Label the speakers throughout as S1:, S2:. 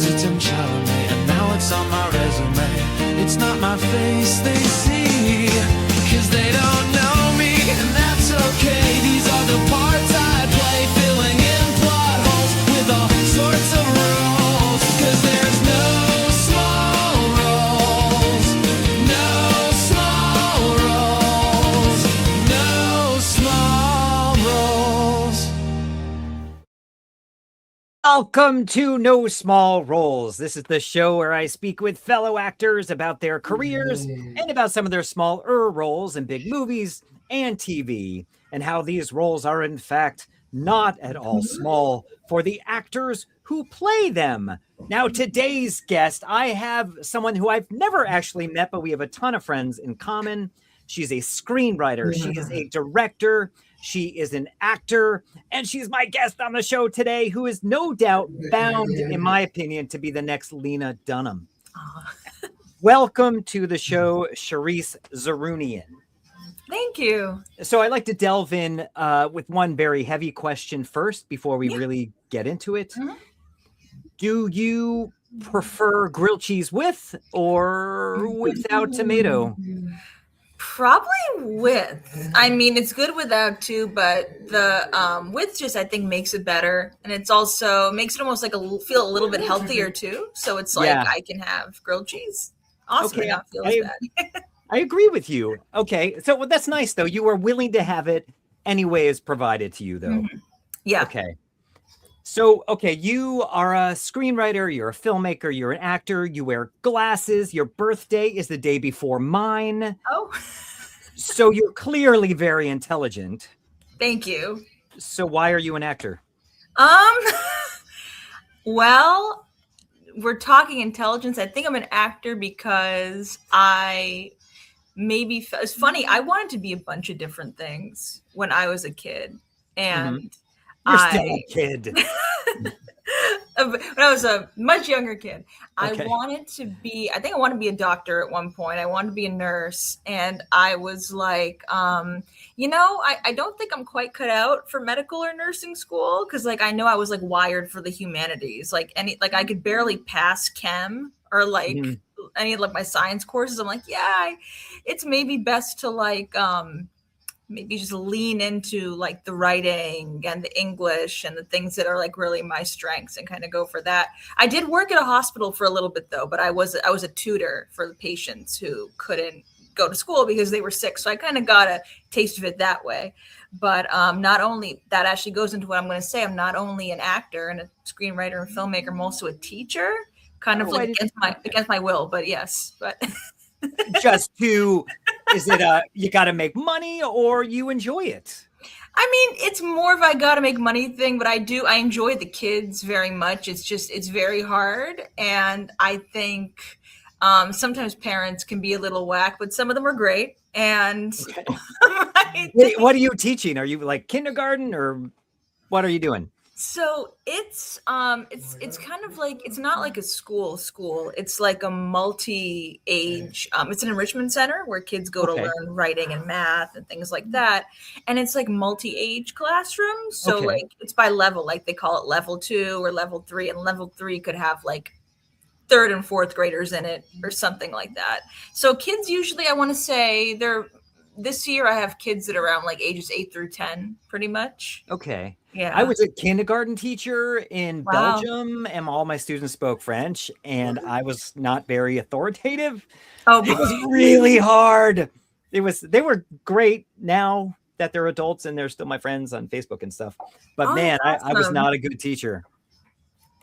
S1: it's in Chalamet, and now it's on my resume. It's not my face they see, cause they don't know me, and that's okay. These are the parts I play, filling in plot holes with all sorts of rules, cause there's no small roles, no small roles, no small roles.
S2: Welcome to No Small Roles. This is the show where I speak with fellow actors about their careers and about some of their smaller roles in big movies and TV, and how these roles are in fact not at all small for the actors who play them. Now, today's guest, I have someone who I've never actually met, but we have a ton of friends in common. She's a screenwriter. She is a director. She is an actor, and she's my guest on the show today, who is no doubt bound, in my opinion, to be the next Lena Dunham. Welcome to the show, Sharisse Zeroonian.
S3: Thank you.
S2: So I'd like to delve in with one very heavy question first before we really get into it. Mm-hmm. Do you prefer grilled cheese with or without tomato?
S3: Probably with. I mean, it's good without too, but the with just I think makes it better, and it's also makes it almost like feel a little bit healthier too. So it's like I can have grilled cheese. Awesome,
S2: okay.
S3: Not feel as bad.
S2: I agree with you. Okay, so that's nice though. You are willing to have it anyway as provided to you though.
S3: Mm-hmm. Yeah.
S2: Okay. So, okay, you are a screenwriter, you're a filmmaker, you're an actor, you wear glasses, your birthday is the day before mine.
S3: Oh.
S2: So you're clearly very intelligent.
S3: Thank you.
S2: So why are you an actor?
S3: Well, we're talking intelligence. I think I'm an actor because it's funny. I wanted to be a bunch of different things when I was a kid. And
S2: You're still a kid.
S3: When I was a much younger kid, I wanted to be a doctor at one point. I wanted to be a nurse. And I was like, I don't think I'm quite cut out for medical or nursing school. Cause like, I know I was like wired for the humanities, I could barely pass chem or any of like my science courses. I'm like, it's maybe best to maybe just lean into like the writing and the English and the things that are like really my strengths and kind of go for that. I did work at a hospital for a little bit though, but I was a tutor for the patients who couldn't go to school because they were sick. So I kind of got a taste of it that way. But not only that actually goes into what I'm going to say. I'm not only an actor and a screenwriter and filmmaker, I'm also a teacher, kind of against my will, but yes, but
S2: is it you got to make money or you enjoy it?
S3: I mean, it's more of I got to make money thing, but I enjoy the kids very much. It's very hard. And I think sometimes parents can be a little whack, but some of them are great. And
S2: what are you teaching? Are you like kindergarten or what are you doing?
S3: So it's kind of like, it's not like a school. It's like a multi-age, it's an enrichment center where kids go to learn writing and math and things like that. And it's like multi-age classrooms. So like it's by level, like they call it level 2 or level 3, and level 3 could have like 3rd and 4th graders in it or something like that. So kids usually, I want to say this year I have kids that are around like ages 8 through 10 pretty much.
S2: Okay.
S3: Yeah.
S2: I was a kindergarten teacher in Belgium and all my students spoke French and I was not very authoritative. Oh, it was really hard. They were great now that they're adults and they're still my friends on Facebook and stuff. But awesome. I was not a good teacher.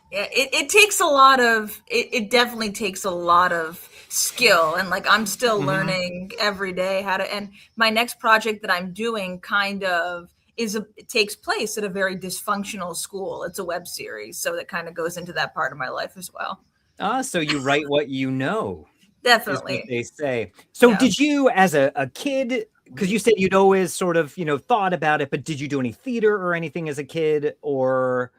S3: Yeah, it takes a lot of, it definitely takes a lot of skill. And like, I'm still learning every day how to, and my next project that I'm doing kind of it takes place at a very dysfunctional school. It's a web series. So that kind of goes into that part of my life as well.
S2: So you write what you know.
S3: Definitely.
S2: Is what they say. So did you as a kid, because you said you'd always sort of, thought about it, but did you do any theater or anything as a kid or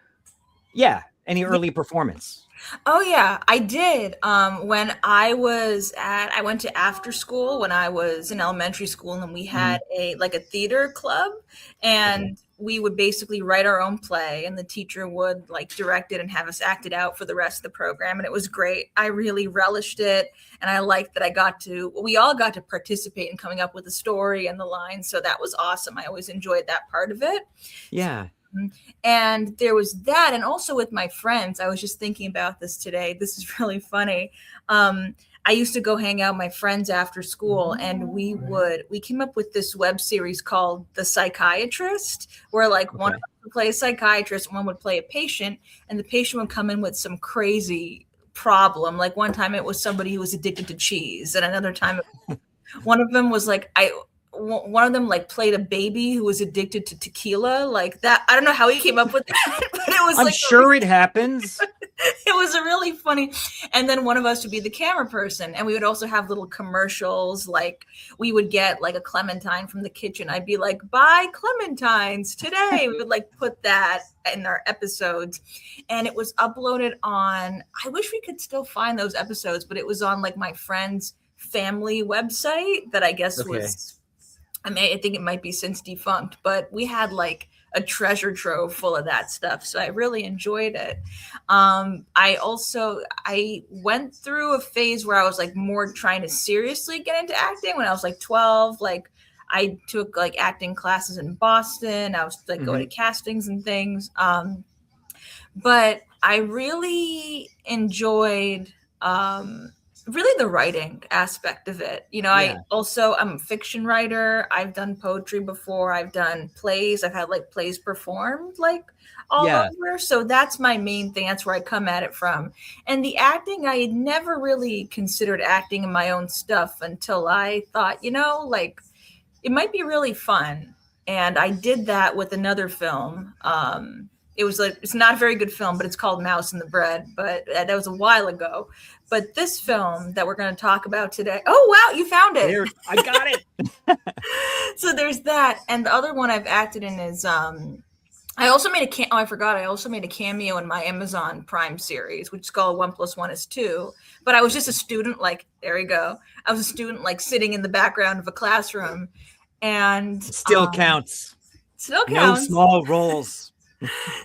S2: any early performance?
S3: Oh yeah, I did. When I went to after school when I was in elementary school, and we had a theater club, and we would basically write our own play, and the teacher would like direct it and have us act it out for the rest of the program. And it was great. I really relished it. And I liked that we all got to participate in coming up with the story and the lines. So that was awesome. I always enjoyed that part of it.
S2: Yeah.
S3: And there was that. And also with my friends, I was just thinking about this today. This is really funny. I used to go hang out with my friends after school, and we came up with this web series called The Psychiatrist, where like one of us would play a psychiatrist, one would play a patient, and the patient would come in with some crazy problem. Like one time it was somebody who was addicted to cheese, and another time one of them was like, one of them like played a baby who was addicted to tequila, like that. I don't know how he came up with that, but it was
S2: I'm sure it happens.
S3: It was a really funny. And then one of us would be the camera person, and we would also have little commercials. Like we would get like a clementine from the kitchen. I'd be like, buy clementines today. We would like put that in our episodes, and it was uploaded on, I wish we could still find those episodes, but it was on like my friend's family website that I guess was, I mean, I think it might be since defunct, but we had like a treasure trove full of that stuff. So I really enjoyed it. I went through a phase where I was like more trying to seriously get into acting when I was like 12. Like I took like acting classes in Boston. I was like going to castings and things. But I really enjoyed really the writing aspect of it. You know, I'm a fiction writer. I've done poetry before. I've done plays. I've had like plays performed like all over. So that's my main thing. That's where I come at it from. And the acting, I had never really considered acting in my own stuff until I thought, you know, like it might be really fun. And I did that with another film. It was like, it's not a very good film, but it's called Mouse and the Bread. But that was a while ago. But this film that we're going to talk about today. Oh, wow, you found it.
S2: There, I got it.
S3: So there's that. And the other one I've acted in is, I also made I also made a cameo in my Amazon Prime series, which is called 1 + 1 = 2. But I was just a student, like, there you go. I was a student, like, sitting in the background of a classroom. And
S2: it still counts.
S3: Still counts.
S2: No small roles.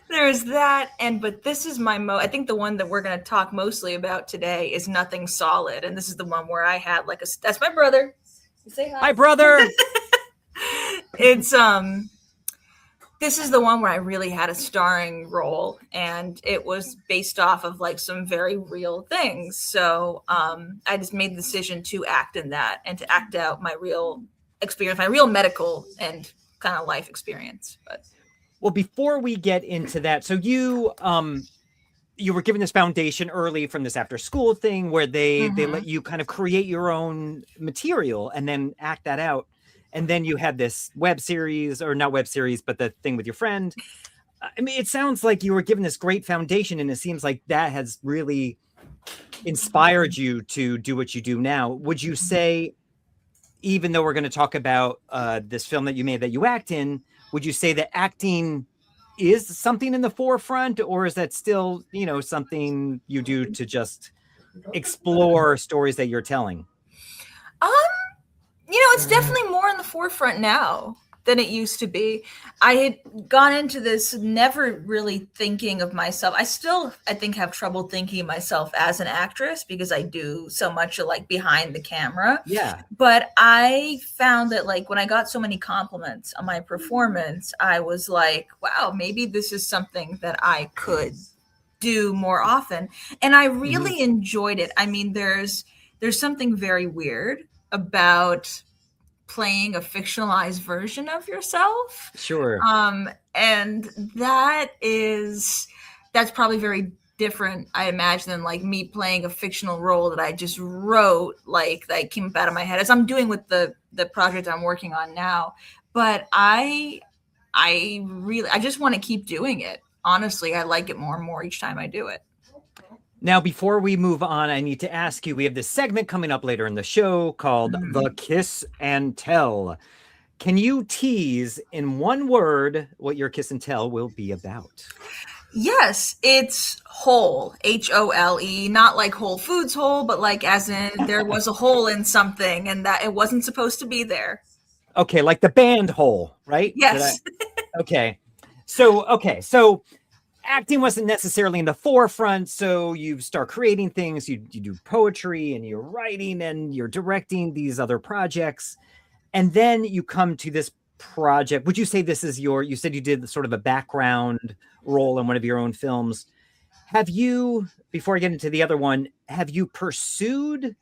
S3: There's that. But this is I think the one that we're going to talk mostly about today is Nothing Solid. And this is the one where I had like that's my brother. Say hi.
S2: Hi, brother.
S3: It's, this is the one where I really had a starring role, and it was based off of like some very real things. So, I just made the decision to act in that and to act out my real experience, my real medical and kind of life experience. But
S2: well, before we get into that, so you were given this foundation early from this after school thing where they let you kind of create your own material and then act that out. And then you had this web series, or not web series, but the thing with your friend. I mean, it sounds like you were given this great foundation, and it seems like that has really inspired you to do what you do now. Would you say, even though we're going to talk about this film that you made that you act in, would you say that acting is something in the forefront, or is that still, you know, something you do to just explore stories that you're telling?
S3: You know, it's definitely more in the forefront now than it used to be. I had gone into this never really thinking of myself. I think, have trouble thinking of myself as an actress because I do so much like behind the camera.
S2: Yeah.
S3: But I found that like when I got so many compliments on my performance, I was like, wow, maybe this is something that I could do more often. And I really enjoyed it. I mean, there's something very weird about playing a fictionalized version of yourself.
S2: Sure.
S3: And that's probably very different, I imagine, than like me playing a fictional role that I just wrote, like that came up out of my head, as I'm doing with the project I'm working on now. But I just want to keep doing it. Honestly, I like it more and more each time I do it.
S2: Now, before we move on, I need to ask you, we have this segment coming up later in the show called The Kiss and Tell. Can you tease in one word what your kiss and tell will be about?
S3: Yes, it's hole, HOLE, not like Whole Foods hole, but like as in there was a hole in something and that it wasn't supposed to be there.
S2: Okay, like the band Hole, right?
S3: Yes.
S2: Okay. So acting wasn't necessarily in the forefront. So you start creating things, you do poetry and you're writing and you're directing these other projects. And then you come to this project. Would you say this is you said you did sort of a background role in one of your own films. Have you, before I get into the other one, have you pursued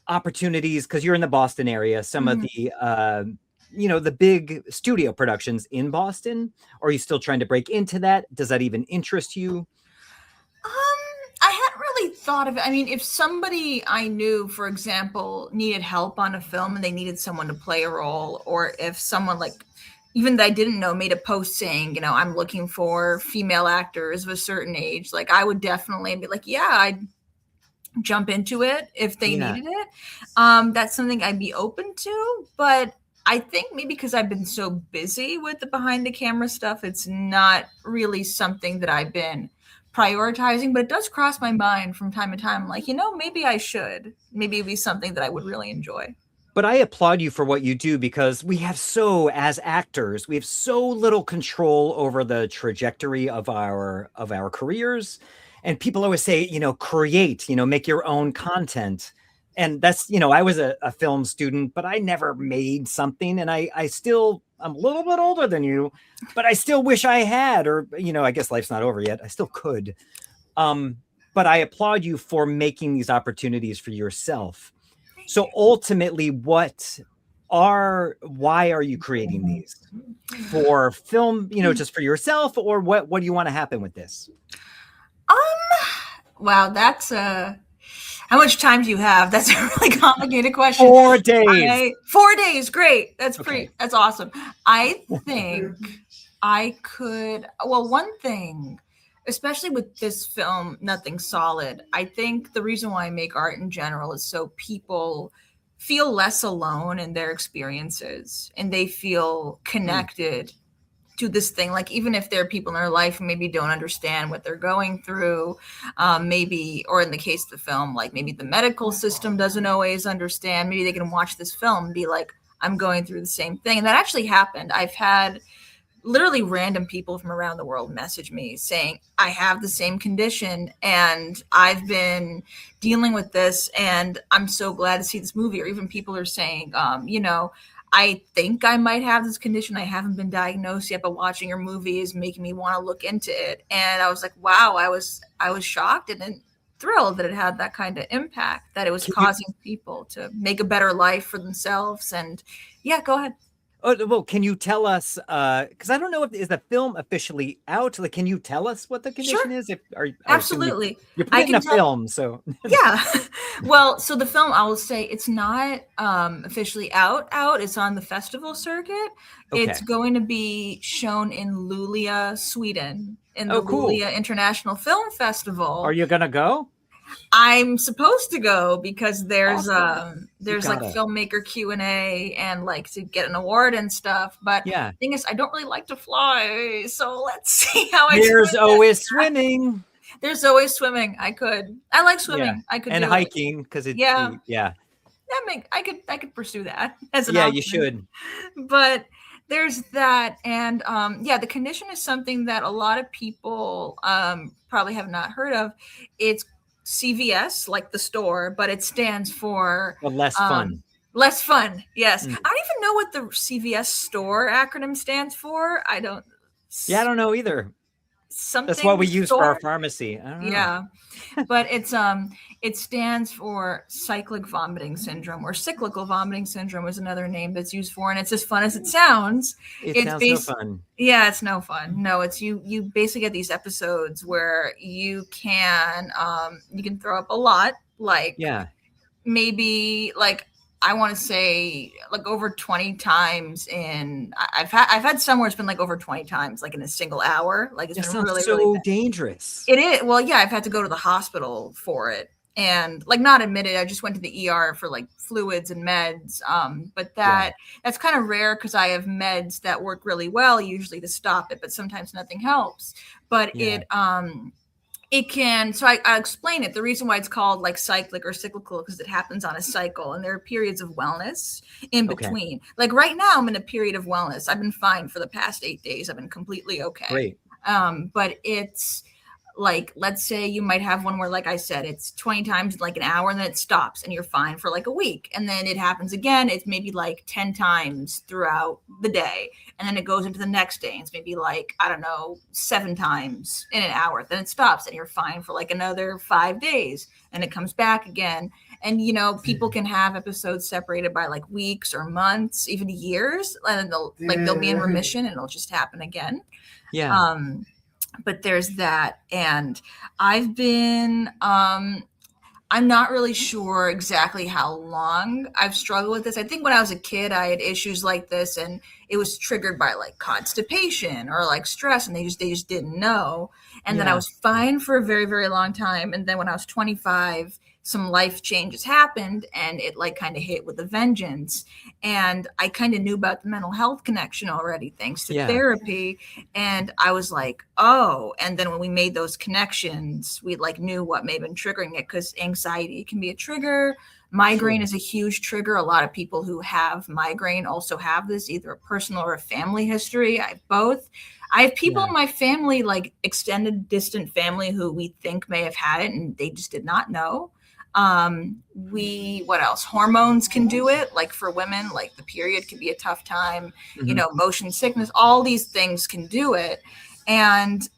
S2: opportunities, because you're in the Boston area, some of the the big studio productions in Boston? Or are you still trying to break into that? Does that even interest you?
S3: I hadn't really thought of it. I mean, if somebody I knew, for example, needed help on a film and they needed someone to play a role, or if someone like even that I didn't know made a post saying, I'm looking for female actors of a certain age, like I would definitely be like, yeah, I'd jump into it if they needed it. That's something I'd be open to, but I think maybe because I've been so busy with the behind the camera stuff, it's not really something that I've been prioritizing, but it does cross my mind from time to time. Like, maybe I should. Maybe it'd be something that I would really enjoy.
S2: But I applaud you for what you do, because as actors, we have so little control over the trajectory of our careers. And people always say, create, make your own content. And that's, I was a film student, but I never made something. And I'm a little bit older than you, but I still wish I had, or, I guess life's not over yet. I still could. But I applaud you for making these opportunities for yourself. So ultimately, why are you creating these? For film, just for yourself, or what do you want to happen with this?
S3: Wow, that's how much time do you have? That's a really complicated question.
S2: 4 days.
S3: 4 days, great. That's that's awesome. I think I could, one thing, especially with this film, Nothing Solid, I think the reason why I make art in general is so people feel less alone in their experiences and they feel connected to this thing. Like, even if there are people in their life who maybe don't understand what they're going through, maybe, or in the case of the film, like maybe the medical system doesn't always understand, maybe they can watch this film and be like, I'm going through the same thing. And that actually happened. I've had literally random people from around the world message me saying, I have the same condition and I've been dealing with this and I'm so glad to see this movie. Or even people are saying, I think I might have this condition. I haven't been diagnosed yet, but watching your movie is making me want to look into it. And I was like, wow, I was shocked and then thrilled that it had that kind of impact, that it was causing people to make a better life for themselves. And yeah, go ahead.
S2: Oh, well, can you tell us, because I don't know is the film officially out? Like, can you tell us what the condition is?
S3: Absolutely.
S2: You're putting a film, so.
S3: Yeah. Well, so the film, I will say it's not officially out. It's on the festival circuit. Okay. It's going to be shown in Luleå, Sweden, in the Luleå International Film Festival.
S2: Are you going to go?
S3: I'm supposed to go because there's like filmmaker Q&A and like to get an award and stuff. But the thing is, I don't really like to fly, so let's see how I.
S2: There's always swimming.
S3: There's always swimming. I like swimming.
S2: Yeah.
S3: I could
S2: and
S3: do
S2: hiking because it's
S3: I could pursue that as an
S2: option. You should.
S3: But there's that, and the condition is something that a lot of people probably have not heard of. It's CVS, like the store, but it stands for
S2: less fun.
S3: Less fun, yes. I don't even know what the CVS store acronym stands for. I don't
S2: know either. That's what we use for our pharmacy. I don't know.
S3: Yeah. But it stands for cyclic vomiting syndrome, or cyclical vomiting syndrome is another name that's used for, and it's as fun as it sounds.
S2: It sounds no fun.
S3: Yeah, it's no fun. No, it's you basically get these episodes where you can throw up a lot, like maybe like I want to say like over 20 times I've had some where it's been like over 20 times, like in a single hour. Like it's been really, really bad.
S2: Dangerous.
S3: It is. Well, yeah, I've had to go to the hospital for it, and like not admitted. I just went to the ER for like fluids and meds. But that's kind of rare because I have meds that work really well usually to stop it, but sometimes nothing helps. But It can, so I explain it. The reason why it's called like cyclic or cyclical, because it happens on a cycle, and there are periods of wellness in between. Like right now, I'm in a period of wellness. I've been fine for the past 8 days. I've been completely okay.
S2: Great.
S3: But it's like, let's say you might have one where, like I said, it's 20 times in like an hour and then it stops and you're fine for like a week. And then it happens again. It's maybe like 10 times throughout the day. And then it goes into the next day. And it's maybe like, I don't know, 7 times in an hour. Then it stops and you're fine for like another 5 days. And it comes back again. And, you know, people can have episodes separated by like weeks or months, even years. And they'll be in remission and it'll just happen again.
S2: Yeah.
S3: But there's that. And I've been, I'm not really sure exactly how long I've struggled with this. I think when I was a kid, I had issues like this, and it was triggered by like constipation or like stress, and they just didn't know. And then I was fine for a very, very long time. And then when I was 25, some life changes happened, and it like kind of hit with a vengeance. And I kind of knew about the mental health connection already, thanks to therapy. And I was like, oh, and then when we made those connections, we like knew what may have been triggering it, because anxiety can be a trigger. Migraine is a huge trigger. A lot of people who have migraine also have this, either a personal or a family history. I have both. I have people in my family, like extended distant family, who we think may have had it and they just did not know. What else? Hormones can do it. Like for women, like the period can be a tough time, you know, motion sickness, all these things can do it. And,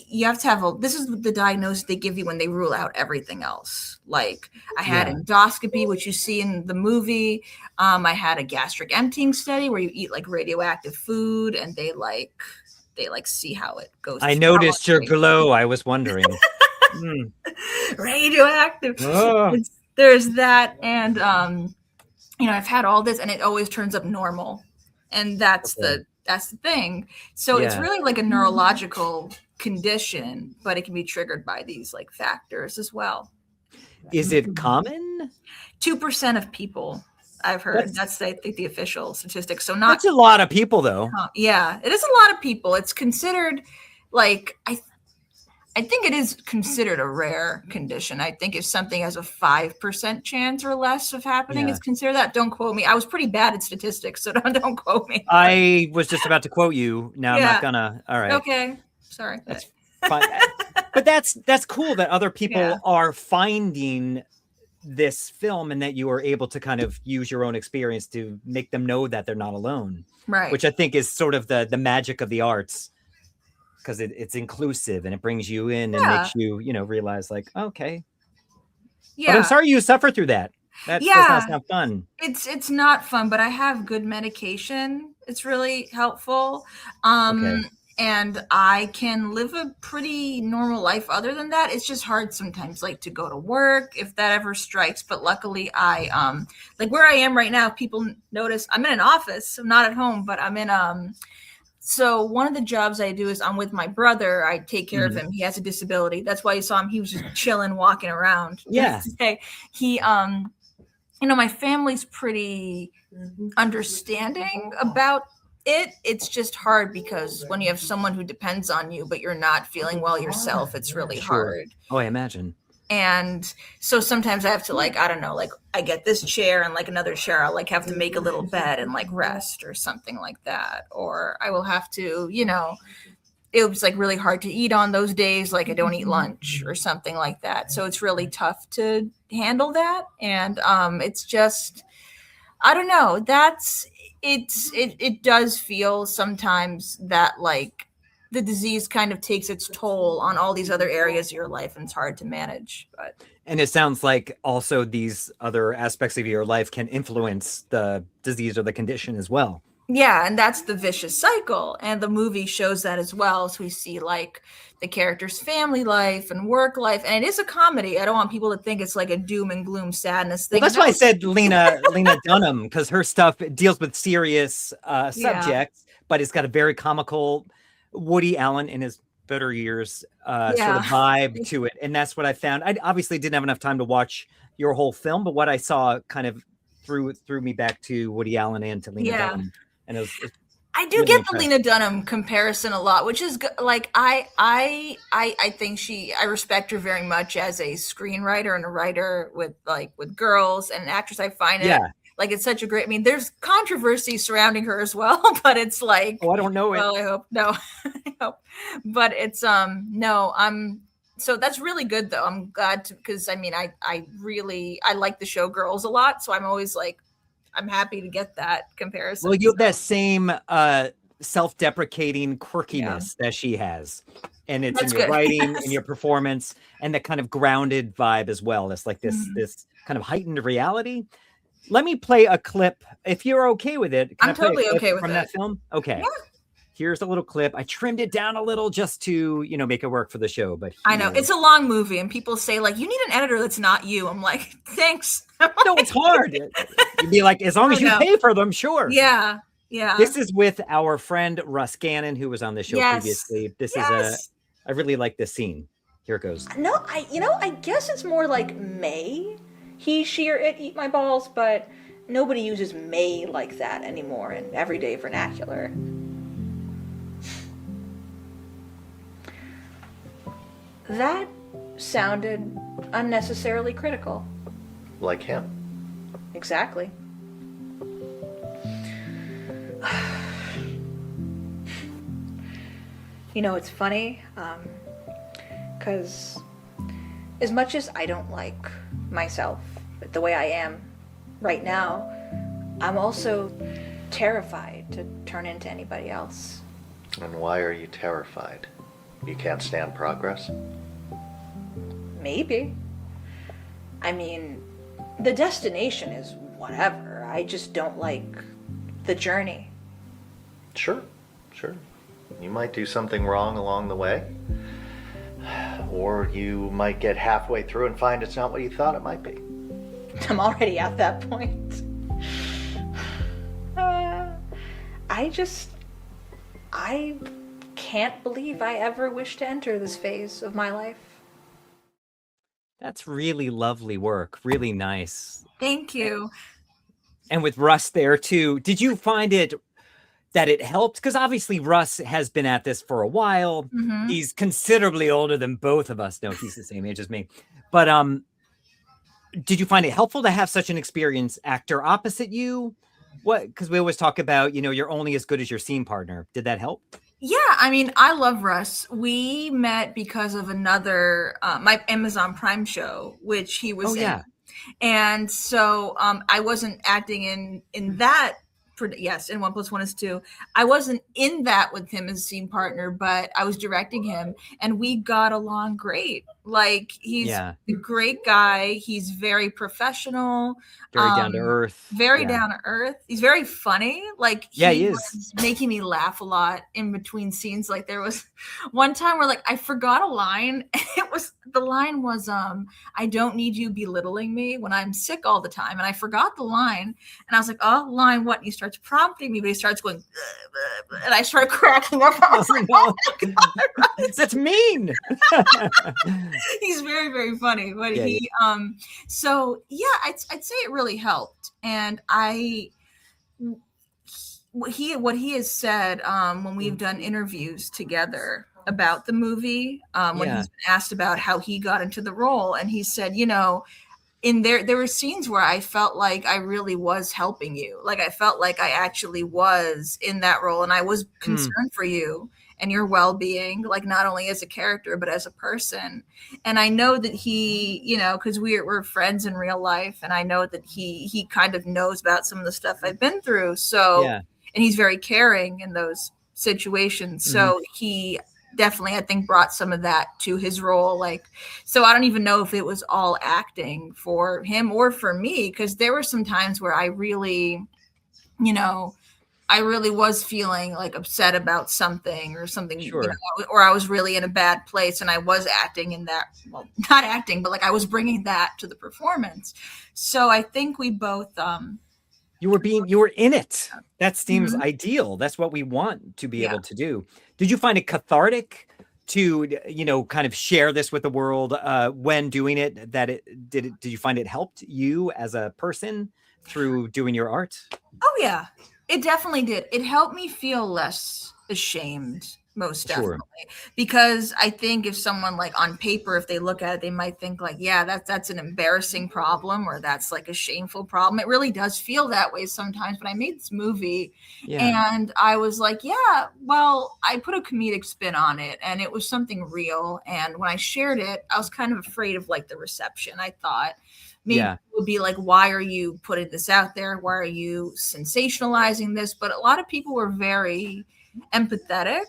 S3: you have to have this is the diagnosis they give you when they rule out everything else. Like I had endoscopy, which you see in the movie. I had a gastric emptying study where you eat like radioactive food, and they see how it goes.
S2: I noticed your glow. I was wondering.
S3: Radioactive. Oh. There's that. And, you know, I've had all this and it always turns up normal. And that's the thing. So it's really like a neurological condition, but it can be triggered by these like factors as well.
S2: Is it common?
S3: 2% of people, I've heard. That's I think the official statistic. So
S2: that's a lot of people though.
S3: Yeah, it is a lot of people. It's considered like, I think it is considered a rare condition. I think if something has a 5% chance or less of happening, it's considered that. Don't quote me. I was pretty bad at statistics, so don't quote me.
S2: I was just about to quote you. Now I'm not gonna. All right.
S3: Okay. Sorry.
S2: That's fine. But that's cool that other people are finding this film, and that you are able to kind of use your own experience to make them know that they're not alone.
S3: Right.
S2: Which I think is sort of the magic of the arts. Because it's inclusive and it brings you in and makes you, you know, realize like, okay. Yeah. But I'm sorry you suffer through that. That does not sound fun.
S3: It's not fun, but I have good medication. It's really helpful. And I can live a pretty normal life other than that. It's just hard sometimes, like to go to work if that ever strikes. But luckily I like where I am right now, people notice I'm in an office. I'm not at home, but I'm in so one of the jobs I do is I'm with my brother. I take care of him. He has a disability. That's why you saw him. He was just chilling, walking around.
S2: Yeah.
S3: He, you know, my family's pretty understanding about it. It's just hard because when you have someone who depends on you, but you're not feeling well yourself, it's really hard.
S2: Oh, I imagine.
S3: And so sometimes I have to like, I don't know, like I get this chair and like another chair, I'll like have to make a little bed and like rest or something like that. Or I will have to, you know, it was like really hard to eat on those days. Like I don't eat lunch or something like that. So it's really tough to handle that. And it's just, I don't know, it does feel sometimes that like, the disease kind of takes its toll on all these other areas of your life, and it's hard to manage.
S2: And it sounds like also these other aspects of your life can influence the disease or the condition as well.
S3: Yeah, and that's the vicious cycle. And the movie shows that as well. So we see like the character's family life and work life. And it is a comedy. I don't want people to think it's like a doom and gloom sadness thing.
S2: Well, that's why I said Lena Dunham, because her stuff deals with serious subjects, but it's got a very comical Woody Allen in his better years sort of vibe to it. And that's what I found. I obviously didn't have enough time to watch your whole film, but what I saw kind of threw me back to Woody Allen and to Lena Dunham. And it was
S3: I do get the Lena Dunham comparison a lot, which is like I think I respect her very much as a screenwriter and a writer with girls and an actress. I find it like it's such a great. I mean, there's controversy surrounding her as well, but it's like,
S2: I don't know it.
S3: Well, I hope no, I hope. But it's no, so that's really good though. I'm glad because I mean I like the show Girls a lot, so I'm always like. I'm happy to get that comparison.
S2: Well, you have that same self-deprecating quirkiness that she has. And it's in your writing, in your performance, and the kind of grounded vibe as well. It's like this kind of heightened reality. Let me play a clip, if you're okay with it.
S3: I'm totally okay with it.
S2: From that film? Okay. Yeah. Here's a little clip. I trimmed it down a little just to, make it work for the show. But
S3: I know it's a long movie, and people say like, "You need an editor that's not you." I'm like, "Thanks."
S2: No, it's hard. You'd be like, as long as you pay for them, sure.
S3: Yeah, yeah.
S2: This is with our friend Russ Gannon, who was on the show previously. This is I really like this scene. Here it goes.
S4: No, I guess it's more like May. He, she, or it eat my balls, but nobody uses May like that anymore in everyday vernacular. That sounded unnecessarily critical.
S5: Like him.
S4: Exactly. It's funny, because as much as I don't like myself the way I am right now, I'm also terrified to turn into anybody else.
S5: And why are you terrified? You can't stand progress?
S4: Maybe. I mean, the destination is whatever. I just don't like the journey.
S5: Sure. You might do something wrong along the way. Or you might get halfway through and find it's not what you thought it might be.
S4: I'm already at that point. I can't believe I ever wished to enter this phase of my life.
S2: That's really lovely work. Really nice.
S3: Thank you.
S2: And with Russ there too, did you find that it helped? Because obviously Russ has been at this for a while. Mm-hmm. He's considerably older than both of us. No, he's the same age as me. But did you find it helpful to have such an experienced actor opposite you? Because we always talk about, you're only as good as your scene partner. Did that help?
S3: Yeah, I mean, I love Russ. We met because of another my Amazon Prime show, which he was in. And so I wasn't acting in that. Yes, in 1 + 1 is 2. I wasn't in that with him as a scene partner, but I was directing him, and we got along great. Like, he's a great guy. He's very professional.
S2: Very down to earth.
S3: Down to earth. He's very funny. Like, he was making me laugh a lot in between scenes. Like, there was one time where, like, I forgot a line. The line was, I don't need you belittling me when I'm sick all the time. And I forgot the line. And I was like, oh, line what? And he starts prompting me, but he starts going, and I started cracking up. I was like, oh my God.
S2: That's mean.
S3: He's very, very funny. But so yeah, I'd say it really helped. And what he has said when we've done interviews together about the movie, when he's been asked about how he got into the role, and he said, in there were scenes where I felt like I really was helping you. Like, I felt like I actually was in that role, and I was concerned for you and your well-being, like, not only as a character, but as a person. And I know that he, because we're friends in real life, and I know that he kind of knows about some of the stuff I've been through. So, and he's very caring in those situations. Mm-hmm. So he definitely, I think, brought some of that to his role. Like, so I don't even know if it was all acting for him or for me, because there were some times where I really was feeling like upset about something or something, or I was really in a bad place, and I was acting in that, well, not acting, but like I was bringing that to the performance. So I think we both,
S2: you were in it. That seems ideal. That's what we want to be able to do. Did you find it cathartic to, kind of share this with the world when doing it? Did you find it helped you as a person through doing your art?
S3: Oh yeah. It definitely did. It helped me feel less ashamed, most
S2: Sure.
S3: definitely. Because I think if someone like on paper, if they look at it, they might think like, yeah, that's an embarrassing problem or that's like a shameful problem. It really does feel that way sometimes. But I made this movie and I was like, yeah, well, I put a comedic spin on it and it was something real. And when I shared it, I was kind of afraid of like the reception. I thought, maybe it would be like, why are you putting this out there? Why are you sensationalizing this? But a lot of people were very empathetic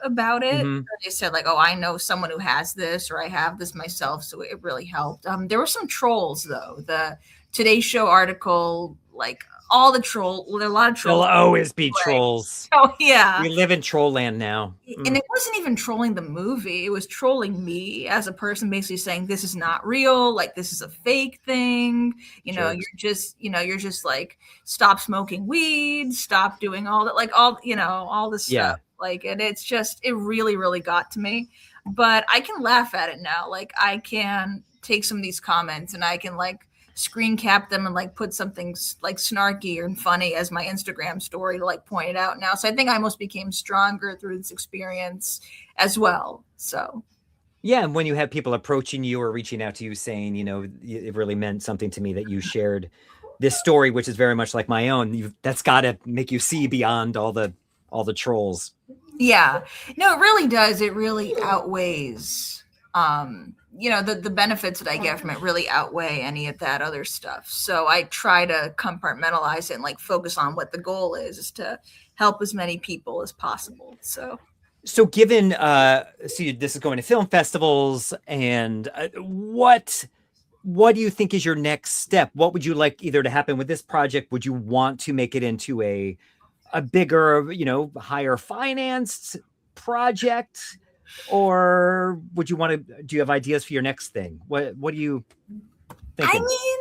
S3: about it. They said like, oh, I know someone who has this, or I have this myself. So it really helped. There were some trolls though. The Today Show article, like all the troll, well, there are a lot of trolls.
S2: There'll always be trolls.
S3: Oh yeah.
S2: We live in troll land now.
S3: And it wasn't even trolling the movie. It was trolling me as a person, basically saying this is not real. Like this is a fake thing. You know, you're just like, stop smoking weed, stop doing all that, like all this stuff. Like, and it's just, it really, really got to me. But I can laugh at it now. Like I can take some of these comments and I can like screen cap them and like put something like snarky and funny as my Instagram story to like point it out now. So I think I almost became stronger through this experience as well. So
S2: yeah, and when you have people approaching you or reaching out to you saying, you know, it really meant something to me that you shared this story, which is very much like my own, that's got to make you see beyond all the trolls.
S3: Yeah, no, it really does. It really outweighs, the benefits that I get from it really outweigh any of that other stuff. So I try to compartmentalize it and like focus on what the goal is to help as many people as possible. So
S2: given, this is going to film festivals, and what do you think is your next step? What would you like either to happen with this project? Would you want to make it into a bigger, higher financed project? Or would you want to, do you have ideas for your next thing? What do you think?
S3: I mean,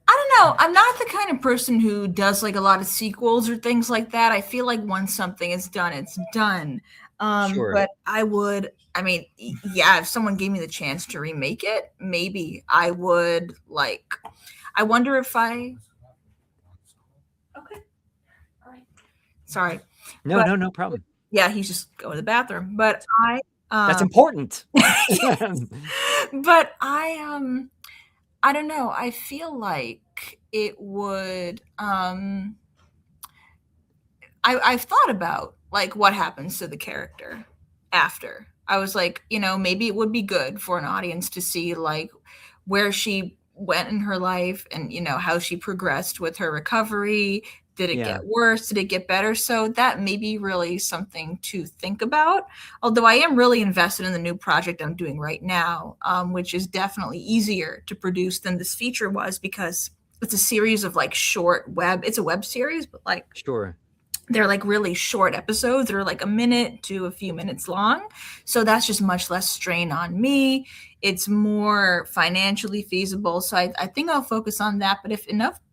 S3: I don't know. I'm not the kind of person who does like a lot of sequels or things like that. I feel like once something is done, it's done. But if someone gave me the chance to remake it, maybe I would like, I wonder if okay. All right. Sorry.
S2: No problem.
S3: Yeah, he's just going to the bathroom. But
S2: that's important.
S3: But I don't know. I feel like it would. I've thought about like what happens to the character after. I was like, maybe it would be good for an audience to see like where she went in her life and how she progressed with her recovery. Did it get worse? Did it get better? So that may be really something to think about. Although I am really invested in the new project I'm doing right now, which is definitely easier to produce than this feature was, because it's a series of like short it's a web series, but like they're like really short episodes that are like a minute to a few minutes long. So that's just much less strain on me. It's more financially feasible. So I think I'll focus on that. But if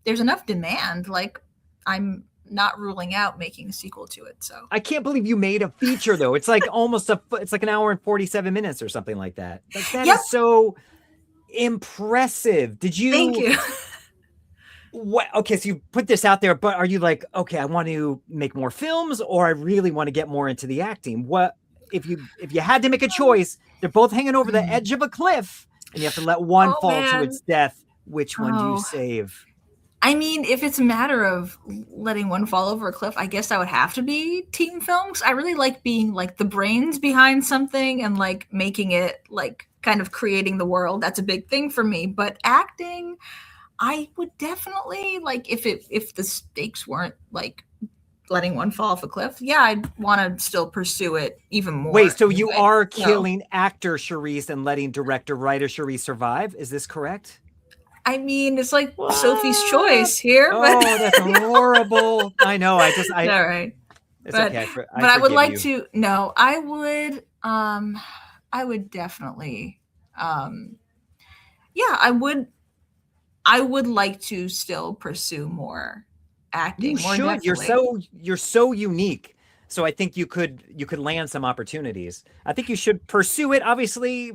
S3: there's enough demand, like I'm not ruling out making a sequel to it. So
S2: I can't believe you made a feature though. It's like it's like an hour and 47 minutes or something like that. Like that is so impressive.
S3: Thank you.
S2: Okay, so you put this out there, but are you like, okay, I want to make more films, or I really want to get more into the acting? What if you had to make a choice? They're both hanging over the edge of a cliff, and you have to let one fall to its death. Which one do you save?
S3: I mean, if it's a matter of letting one fall over a cliff, I guess I would have to be team films. I really like being like the brains behind something and like making it like kind of creating the world. That's a big thing for me. But acting, I would definitely like if the stakes weren't like letting one fall off a cliff. Yeah, I'd want to still pursue it even more.
S2: Wait, so you are killing actor Sharisse and letting director writer Sharisse survive? Is this correct?
S3: I mean, it's like Sophie's choice here.
S2: Oh, that's horrible. I know. All right. It's okay.
S3: But I would like to. No, I would. I would definitely. I would. I would like to still pursue more acting.
S2: You should. Definitely. You're so unique. So I think you could land some opportunities. I think you should pursue it. Obviously,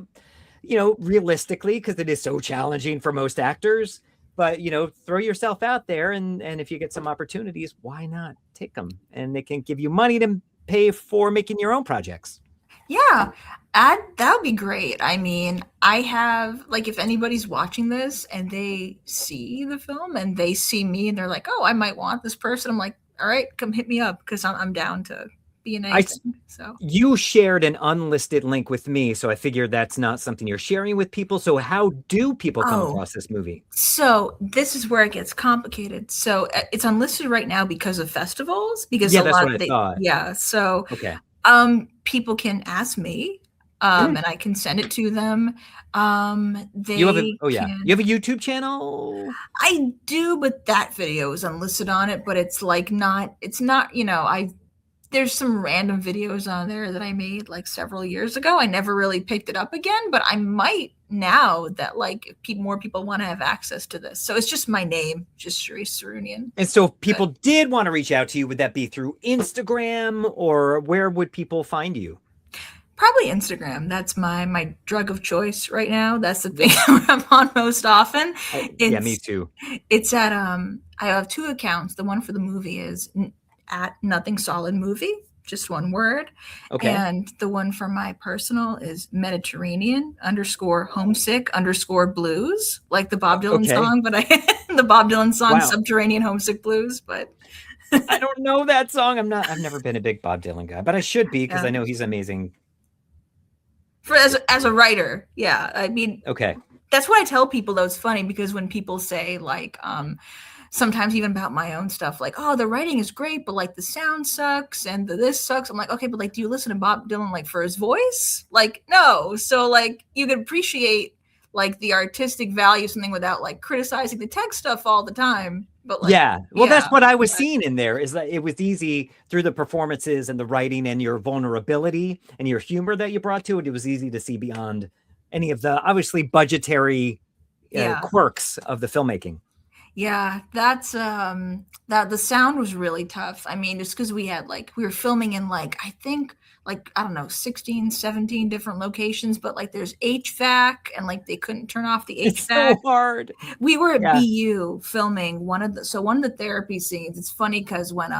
S2: realistically, because it is so challenging for most actors. but throw yourself out there, and if you get some opportunities, why not take them? And they can give you money to pay for making your own projects.
S3: Yeah, that would be great. I mean, I have, like, if anybody's watching this and they see the film and they see me and they're like, oh, I might want this person, I'm like, all right, come hit me up, because I'm down to be in anything. So
S2: you shared an unlisted link with me, so I figured that's not something you're sharing with people. So how do people come across this movie?
S3: So this is where it gets complicated. So it's unlisted right now because of festivals, because
S2: that's what I thought.
S3: Yeah, so
S2: okay.
S3: People can ask me, and I can send it to them.
S2: You have you have a YouTube channel?
S3: I do, but that video is unlisted on it. But it's like it's not. There's some random videos on there that I made like several years ago. I never really picked it up again, but I might now that like more people want to have access to this. So it's just my name, just Sharisse Zeroonian.
S2: And so if people did want to reach out to you, would that be through Instagram, or where would people find you?
S3: Probably Instagram. That's my drug of choice right now. That's the thing I'm on most often.
S2: Yeah, me too.
S3: It's at I have 2 accounts. The one for the movie is at Nothing Solid Movie, just one word.
S2: Okay.
S3: And the one for my personal is Mediterranean _homesick _blues, like the Bob Dylan song, but the Bob Dylan song Subterranean Homesick Blues, but
S2: I don't know that song. I've never been a big Bob Dylan guy, but I should be, because I know he's amazing.
S3: As a writer, yeah. I mean,
S2: okay.
S3: That's what I tell people, though. It's funny because when people say like sometimes even about my own stuff, like, oh, the writing is great, but like the sound sucks and this sucks. I'm like, okay, but like, do you listen to Bob Dylan like for his voice? Like, no. So like you can appreciate like the artistic value of something without like criticizing the tech stuff all the time. But like,
S2: that's what I was seeing in there, is that it was easy through the performances and the writing and your vulnerability and your humor that you brought to it. It was easy to see beyond any of the obviously budgetary quirks of the filmmaking.
S3: Yeah, that's that the sound was really tough. I mean, just because we were filming in like, I think like, I don't know, 16, 17 different locations, but like there's HVAC and like they couldn't turn off the HVAC.
S2: It's so hard.
S3: We were at BU filming one of the therapy scenes. It's funny because when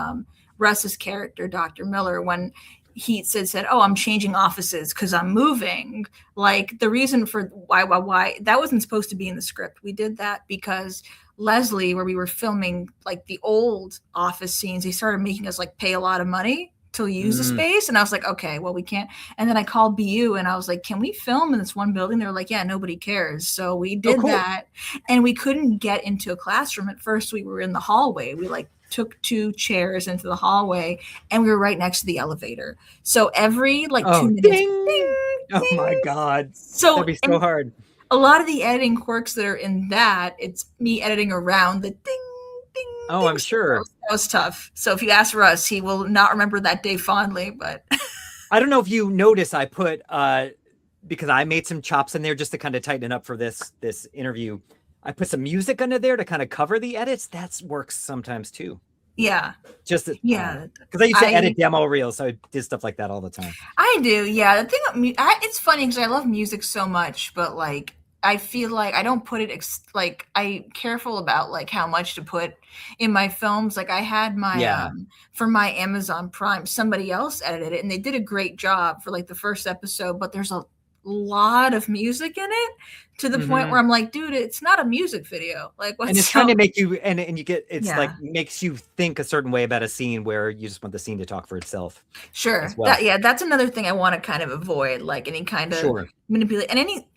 S3: Russ's character, Dr. Miller, when he said, oh, I'm changing offices because I'm moving. Like the reason for why that wasn't supposed to be in the script. We did that because Leslie, where we were filming like the old office scenes, they started making us like pay a lot of money to use the space. And I was like, okay, well, we can't. And then I called BU and I was like, can we film in this one building? They were like, yeah, nobody cares. So we did that. And we couldn't get into a classroom. At first we were in the hallway. We like took 2 chairs into the hallway and we were right next to the elevator. So every like 2 minutes, ding, ding,
S2: oh my God.
S3: So
S2: that'd be so hard.
S3: A lot of the editing quirks that are in that, it's me editing around the ding, ding.
S2: Oh,
S3: ding.
S2: I'm sure.
S3: That was tough. So if you ask Russ, he will not remember that day fondly, but
S2: I don't know if you notice, I put, because I made some chops in there just to kind of tighten it up for this interview. I put some music under there to kind of cover the edits. That works sometimes too.
S3: Yeah.
S2: Because I used to edit demo reels, so I did stuff like that all the time.
S3: I do, yeah. The thing, it's funny because I love music so much, but like I feel like I don't put it I'm careful about like how much to put in my films. Like I had my for my Amazon Prime, somebody else edited it, and they did a great job for like the first episode. But there's a lot of music in it to the point where I'm like, dude, it's not a music video. Like, what's
S2: and it's trying to make you and you get like makes you think a certain way about a scene where you just want the scene to talk for itself.
S3: Sure.
S2: Well.
S3: That's another thing I want to kind of avoid, like any kind of manipulate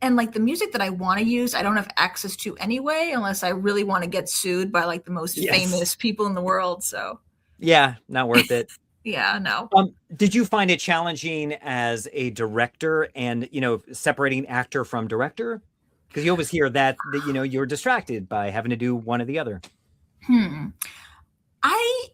S3: and like the music that I want to use, I don't have access to anyway, unless I really want to get sued by like the most famous people in the world. So
S2: yeah, not worth it.
S3: Yeah, no.
S2: Did you find it challenging as a director and, separating actor from director? Because you always hear that, you're distracted by having to do one or the other.
S3: I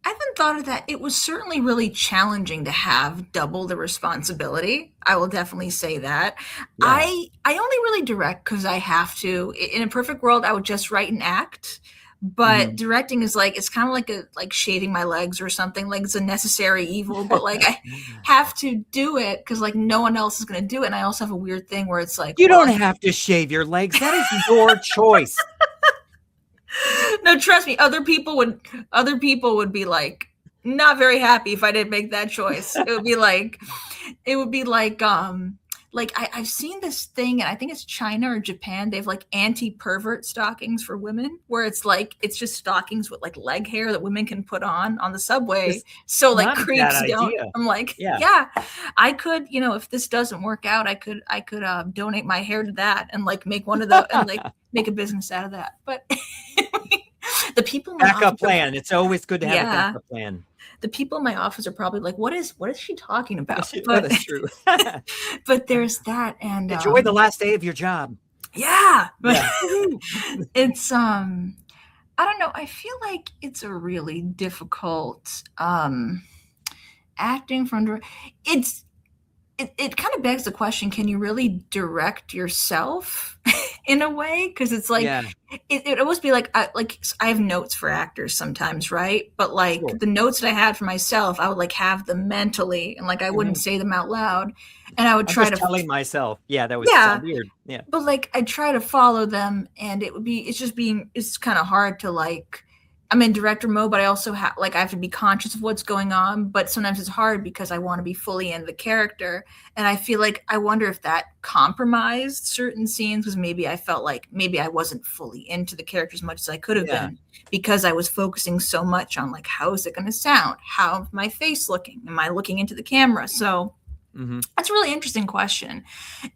S3: haven't thought of that. It was certainly really challenging to have double the responsibility. I will definitely say that. Yeah. I only really direct because I have to. In a perfect world, I would just write and act. But directing is like, it's kind of like shaving my legs or something. Like it's a necessary evil, but like I have to do it because like no one else is going to do it. And I also have a weird thing where it's like,
S2: you don't have to shave your legs. That is your choice.
S3: No, trust me, other people would be like not very happy if I didn't make that choice. It would be like I've seen this thing, and I think it's China or Japan. They have like anti-pervert stockings for women, where it's just stockings with like leg hair that women can put on the subway. So like creeps don't. I'm like, yeah, I could, if this doesn't work out, I could donate my hair to that and like make one of the and like make a business out of that. But the people in my
S2: backup plan. It's always good to have a backup plan.
S3: The people in my office are probably like, what is she talking about?
S2: But that's true.
S3: But there's that, and
S2: enjoy the last day of your job.
S3: Yeah. It's I don't know. I feel like it's a really difficult acting from it kind of begs the question, can you really direct yourself in a way? Because it's like it almost be like I have notes for actors sometimes, right? But like the notes that I had for myself, I would like have them mentally, and like I wouldn't say them out loud, and I would try to
S2: telling myself, that was so weird. Yeah,
S3: but like I try to follow them, and it's kind of hard to like. I'm in director mode, but I also have I have to be conscious of what's going on. But sometimes it's hard because I want to be fully in the character. And I feel like I wonder if that compromised certain scenes, because maybe I felt like maybe I wasn't fully into the character as much as I could have been, because I was focusing so much on like, how is it going to sound? How is my face looking? Am I looking into the camera? So that's a really interesting question.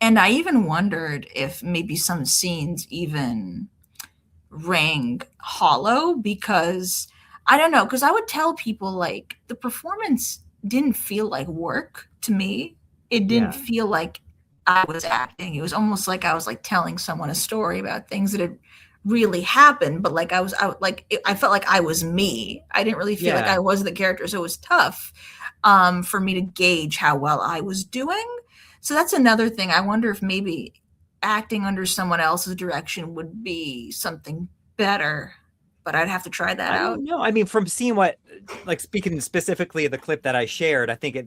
S3: And I even wondered if maybe some scenes even rang hollow, because I don't know, because I would tell people like the performance didn't feel like work to me. It didn't feel like I was acting. It was almost like I was like telling someone a story about things that had really happened, but like I felt like I was me. I didn't really feel like I was the character, so it was tough for me to gauge how well I was doing. So that's another thing. I wonder if maybe acting under someone else's direction would be something better, but I'd have to try that out.
S2: No, I mean, from seeing speaking specifically of the clip that I shared, I think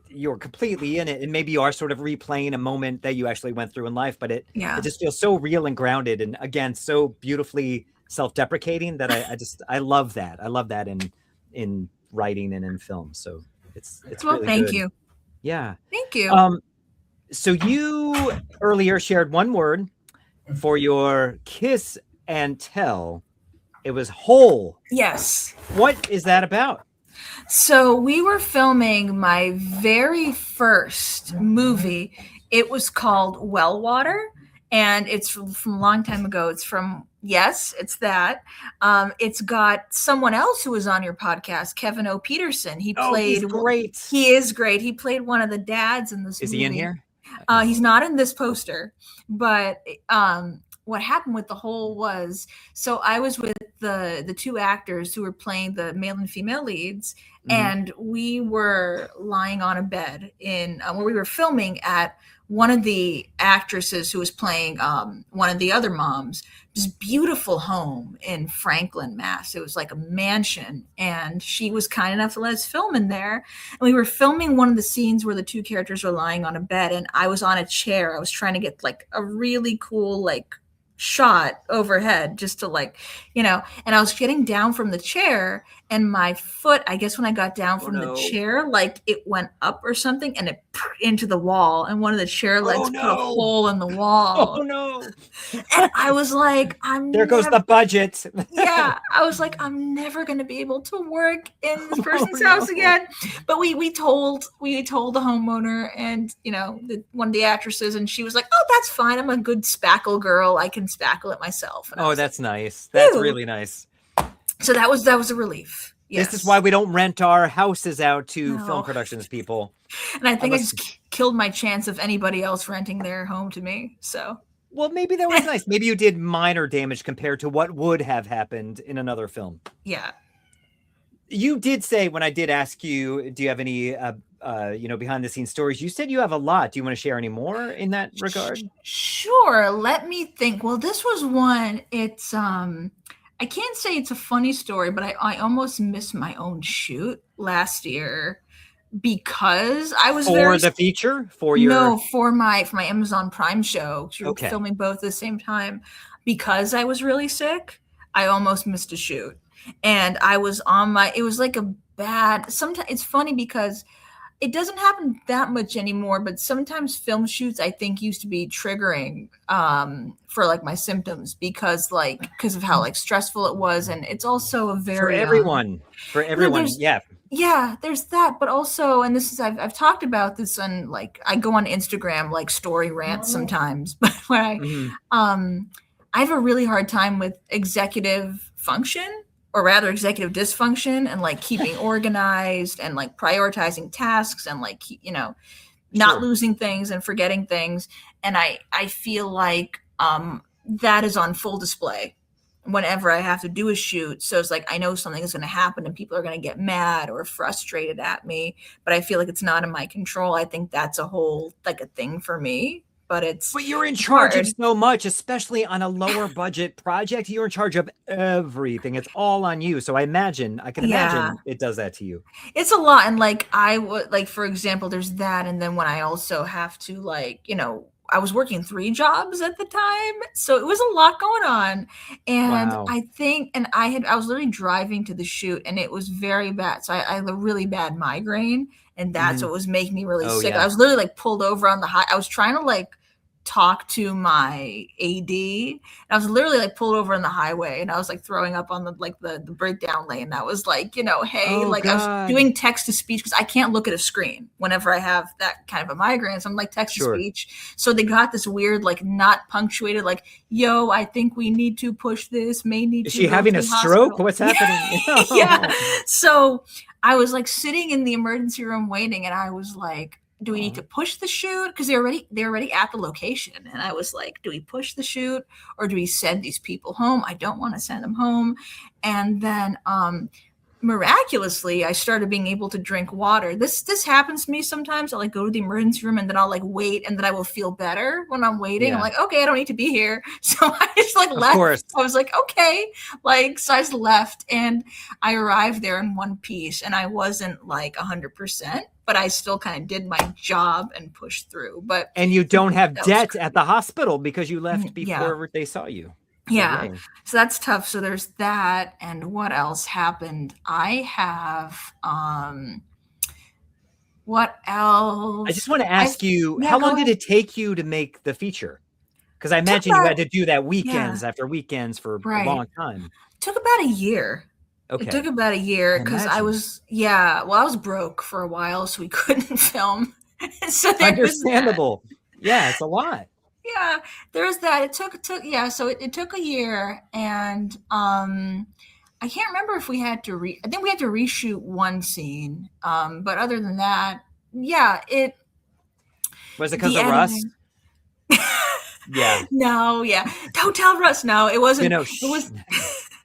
S2: you're completely in it, and maybe you are sort of replaying a moment that you actually went through in life, but it just feels so real and grounded, and again, so beautifully self-deprecating that I love that. I love that in writing and in film. So it's
S3: well,
S2: really
S3: thank
S2: good.
S3: you.
S2: Yeah.
S3: Thank you.
S2: So you earlier shared one word for your kiss and tell. It was whole.
S3: Yes.
S2: What is that about?
S3: So we were filming my very first movie. It was called Well Water, and it's from a long time ago. It's that. It's got someone else who was on your podcast, Kevin O. Peterson. He's great. He is great. He played one of the dads in this movie. Is he in here? He's not in this poster, but what happened with the whole was, so I was with the two actors who were playing the male and female leads, and we were lying on a bed in where we were filming at one of the actresses who was playing one of the other moms, this beautiful home in Franklin, Mass. It was like a mansion, and she was kind enough to let us film in there. And we were filming one of the scenes where the two characters were lying on a bed, and I was on a chair. I was trying to get like a really cool like shot overhead just to like, and I was getting down from the chair, and my foot, I guess when I got down from the chair, like it went up or something, and it into the wall, and one of the chair legs put a hole in the wall.
S2: Oh no.
S3: And I was like,
S2: there goes the budget.
S3: Yeah, I was like, I'm never going to be able to work in this person's house again. But we told the homeowner, and one of the actresses, and she was like, oh, that's fine, I'm a good spackle girl, I can spackle it myself. And
S2: that's nice. That's really nice.
S3: So that was a relief. Yes.
S2: This is why we don't rent our houses out to film productions people.
S3: And I think I just killed my chance of anybody else renting their home to me. So,
S2: well, maybe that was nice. Maybe you did minor damage compared to what would have happened in another film.
S3: Yeah.
S2: You did say, when I did ask you, do you have any, behind the scenes stories? You said you have a lot. Do you want to share any more in that regard?
S3: Sure. Let me think. Well, this was one. It's I can't say it's a funny story, but I almost missed my own shoot last year because I was for my Amazon Prime show. We were filming both at the same time because I was really sick. I almost missed a shoot, and I was on my. It was like a bad. Sometimes it's funny because it doesn't happen that much anymore, but sometimes film shoots I think used to be triggering for like my symptoms because of how like stressful it was, and it's also a very
S2: for everyone, yeah.
S3: Yeah, there's that, but also, and this is I've talked about this on like I go on Instagram like story rants sometimes, but when I have a really hard time with executive function, or rather executive dysfunction, and like keeping organized and like prioritizing tasks and like not losing things and forgetting things, and I feel like that is on full display whenever I have to do a shoot. So it's like I know something is going to happen and people are going to get mad or frustrated at me, but I feel like it's not in my control. I think that's a whole like a thing for me. But
S2: you're in charge of so much, especially on a lower budget project. You're in charge of everything. It's all on you. So I can imagine it does that to you.
S3: It's a lot. And like I would like, for example, there's that. And then when I also have to like, I was working 3 jobs at the time. So it was a lot going on. And
S2: Wow.
S3: I think, and I was literally driving to the shoot and it was very bad. So I had a really bad migraine, and that's what was making me really sick.
S2: Yeah.
S3: I was literally like pulled over on the high. I was trying to like talk to my AD, and I was literally like pulled over on the highway, and I was like throwing up on the breakdown lane. That was like, hey,
S2: God.
S3: I was doing text to speech because I can't look at a screen whenever I have that kind of a migraine. So I'm like text to speech. So they got this weird, like not punctuated, like, yo, I think we need to push this,
S2: Is she having a stroke? What's happening?
S3: Yeah. So I was like sitting in the emergency room waiting, and I was like, do we need to push the shoot? Because they're already at the location. And I was like, do we push the shoot or do we send these people home? I don't want to send them home. And then miraculously, I started being able to drink water. This happens to me sometimes. I'll like go to the emergency room and then I'll like wait, and then I will feel better when I'm waiting.
S2: Yeah.
S3: I'm like, okay, I don't need to be here. So I just like left. I was like, okay, like, so I just left, and I arrived there in one piece, and I wasn't like 100%, but I still kind of did my job and pushed through. And
S2: you don't have debt at the hospital because you left before they saw you.
S3: Yeah. So that's tough. So there's that. And what else happened? I have, what else?
S2: I just want to ask you, how long did it take you to make the feature? Because I imagine you had to do that weekends after weekends for a long time.
S3: It took about a year.
S2: Okay.
S3: It took about a year because I was broke for a while, so we couldn't film. So
S2: understandable. Yeah, it's a lot.
S3: Yeah, there's that. It took so it took a year, and I can't remember if we had to I think we had to reshoot one scene, but other than that, it
S2: was it because of Russ?
S3: Yeah. No, yeah. Don't tell Russ. No, it wasn't. It was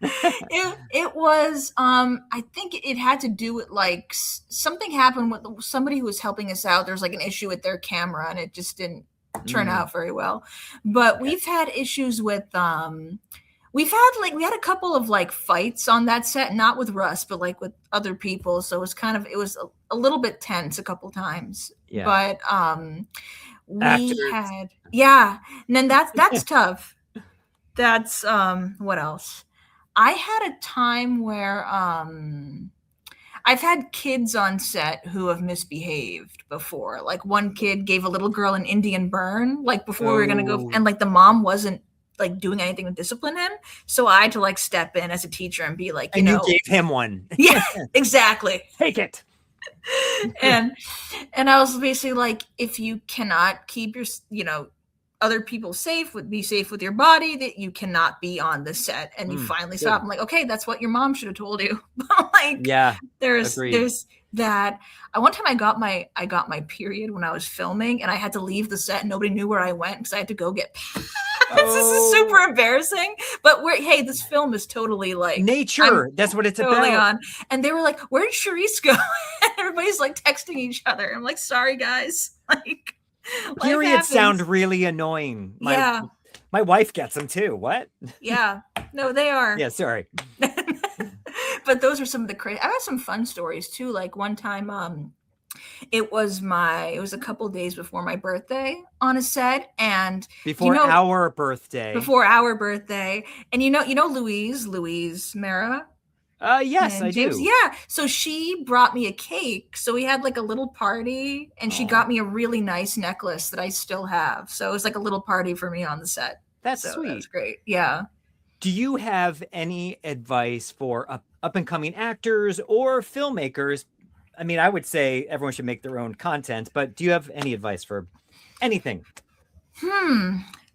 S3: it was I think it had to do with like something happened with somebody who was helping us out. There's like an issue with their camera, and it just didn't turn out very well. But we've had issues with we had a couple of like fights on that set, not with Russ, but like with other people. So it was a little bit tense a couple times. Yeah. But and then that's tough. That's what else? I had a time where I've had kids on set who have misbehaved before. Like one kid gave a little girl an Indian burn, like before we were gonna go, and like the mom wasn't like doing anything to discipline him. So I had to like step in as a teacher and be like,
S2: you gave him one.
S3: Yeah, exactly.
S2: Take it.
S3: and I was basically like, if you cannot keep your, other people safe, be safe with your body, that you cannot be on the set. And you finally stop. I'm like, okay, that's what your mom should have told you. Like, there's that. One time I got my period when I was filming, and I had to leave the set. And nobody knew where I went because I had to go get pads. This is super embarrassing. But this film is totally like
S2: nature. That's what it's totally about.
S3: On. And they were like, where did Sharisse go? And everybody's like texting each other. I'm like, sorry guys. Like,
S2: periods sound really annoying. My wife gets them too. What?
S3: Yeah. No, they are.
S2: Yeah, sorry.
S3: But those are some of the crazy. I have some fun stories too. Like one time, It was a couple days before my birthday on a set, and
S2: Before our birthday.
S3: Before our birthday, and you know Louise Mara.
S2: Yes, I
S3: James,
S2: do.
S3: yeah. So she brought me a cake. So we had like a little party, and she got me a really nice necklace that I still have. So it was like a little party for me on the set.
S2: That's
S3: so
S2: sweet.
S3: That's great. Yeah.
S2: Do you have any advice for up and coming actors or filmmakers? I mean, I would say everyone should make their own content, but do you have any advice for anything?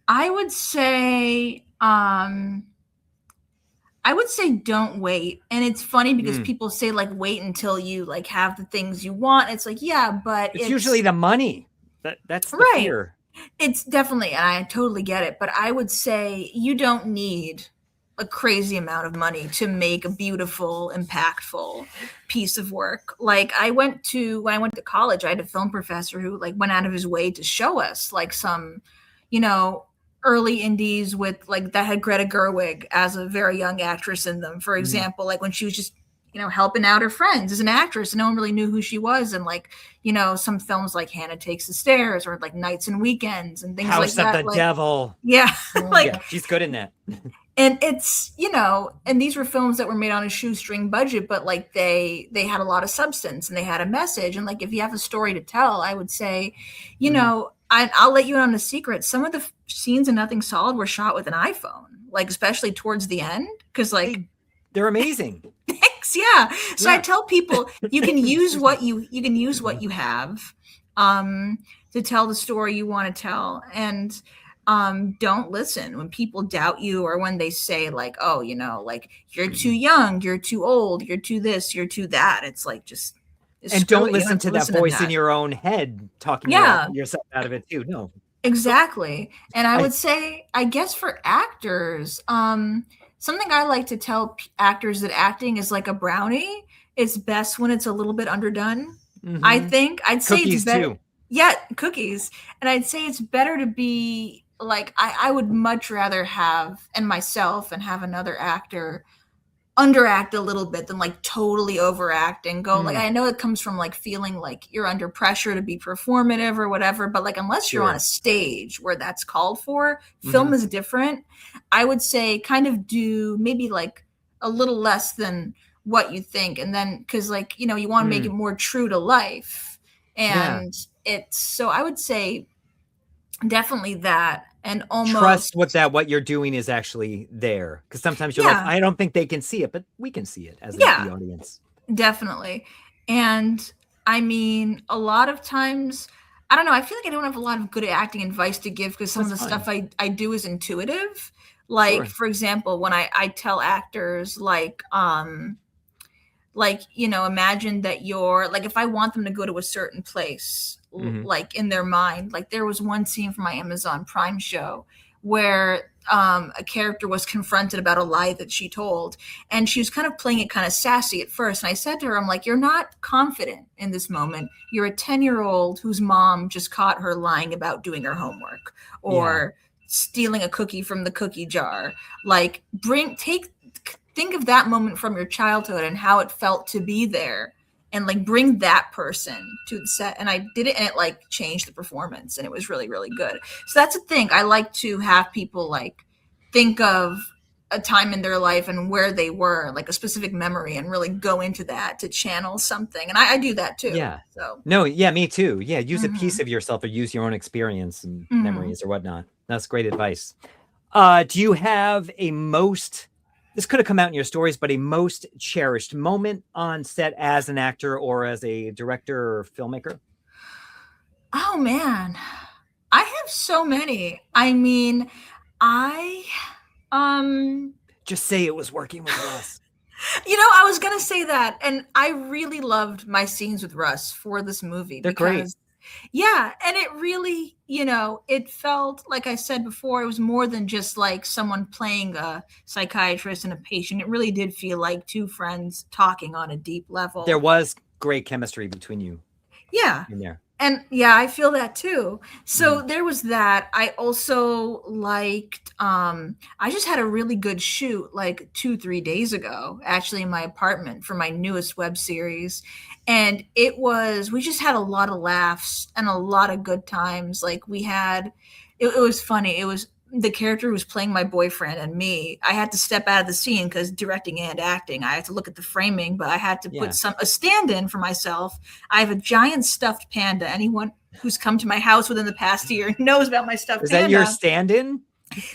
S3: I would say don't wait. And it's funny because people say like wait until you like have the things you want. It's like, yeah, but
S2: it's usually the money. That's the fear.
S3: It's definitely, and I totally get it, but I would say you don't need a crazy amount of money to make a beautiful, impactful piece of work. Like when I went to college, I had a film professor who like went out of his way to show us like some, early indies with like that had Greta Gerwig as a very young actress in them. For example, like when she was just, helping out her friends as an actress and no one really knew who she was. And like, some films like Hannah Takes the Stairs or like Nights and Weekends and things like that.
S2: House of the Devil.
S3: Yeah.
S2: Yeah, she's good in that.
S3: And it's, and these were films that were made on a shoestring budget, but like they had a lot of substance and they had a message. And like, if you have a story to tell, I would say, I'll let you in on a secret. Some of the scenes in Nothing Solid were shot with an iPhone, like especially towards the end. Cause like
S2: they're amazing.
S3: Thanks. Yeah. So I tell people you can use what you have, to tell the story you want to tell. And, don't listen when people doubt you or when they say like, oh, like you're too young, you're too old, you're too this, you're too that. It's like,
S2: and don't listen to that voice in your own head talking yourself out of it too. No,
S3: exactly. And I would say, I guess for actors, something I like to tell actors that acting is like a brownie. It's best when it's a little bit underdone. I'd say it's better. Too. Yeah, cookies. And I'd say it's better to be like, I would much rather have another actor underact a little bit than like totally overact and go like, I know it comes from like feeling like you're under pressure to be performative or whatever, but like unless you're on a stage where that's called for, film is different. I would say kind of do maybe like a little less than what you think. And then, cause like, you want to make it more true to life. And so I would say definitely that. And almost
S2: trust what you're doing is actually there. Because sometimes you're like, I don't think they can see it, but we can see it as the audience.
S3: Definitely. And I mean, a lot of times, I don't know, I feel like I don't have a lot of good acting advice to give because some of the stuff I do is intuitive. Like, for example, when I tell actors imagine that you're like, if I want them to go to a certain place, like in their mind, like there was one scene from my Amazon Prime show where a character was confronted about a lie that she told, and she was kind of playing it kind of sassy at first. And I said to her, I'm like, you're not confident in this moment. You're a 10-year-old whose mom just caught her lying about doing her homework or stealing a cookie from the cookie jar. Like think of that moment from your childhood and how it felt to be there and like bring that person to the set. And I did it and it like changed the performance and it was really, really good. So that's a thing. I like to have people like think of a time in their life and where they were, like a specific memory, and really go into that to channel something. And I do that too.
S2: Yeah.
S3: So
S2: me too. Yeah. Use a piece of yourself or use your own experience and memories or whatnot. That's great advice. Do you have this could have come out in your stories, but a most cherished moment on set as an actor or as a director or filmmaker?
S3: Oh man, I have so many. I mean,
S2: just say it was working with Russ.
S3: I was going to say that. And I really loved my scenes with Russ for this movie.
S2: They're great.
S3: Yeah. And it really, it felt, like I said before, it was more than just like someone playing a psychiatrist and a patient. It really did feel like two friends talking on a deep level.
S2: There was great chemistry between you.
S3: Yeah.
S2: In there.
S3: And yeah, I feel that too. So there was that. I also liked I just had a really good shoot like 2-3 days ago, actually in my apartment for my newest web series. And we just had a lot of laughs and a lot of good times. Like it was funny. It was the character who was playing my boyfriend and me. I had to step out of the scene because directing and acting, I had to look at the framing, but I had to put a stand-in for myself. I have a giant stuffed panda. Anyone who's come to my house within the past year knows about my stuffed panda.
S2: Is that your stand-in?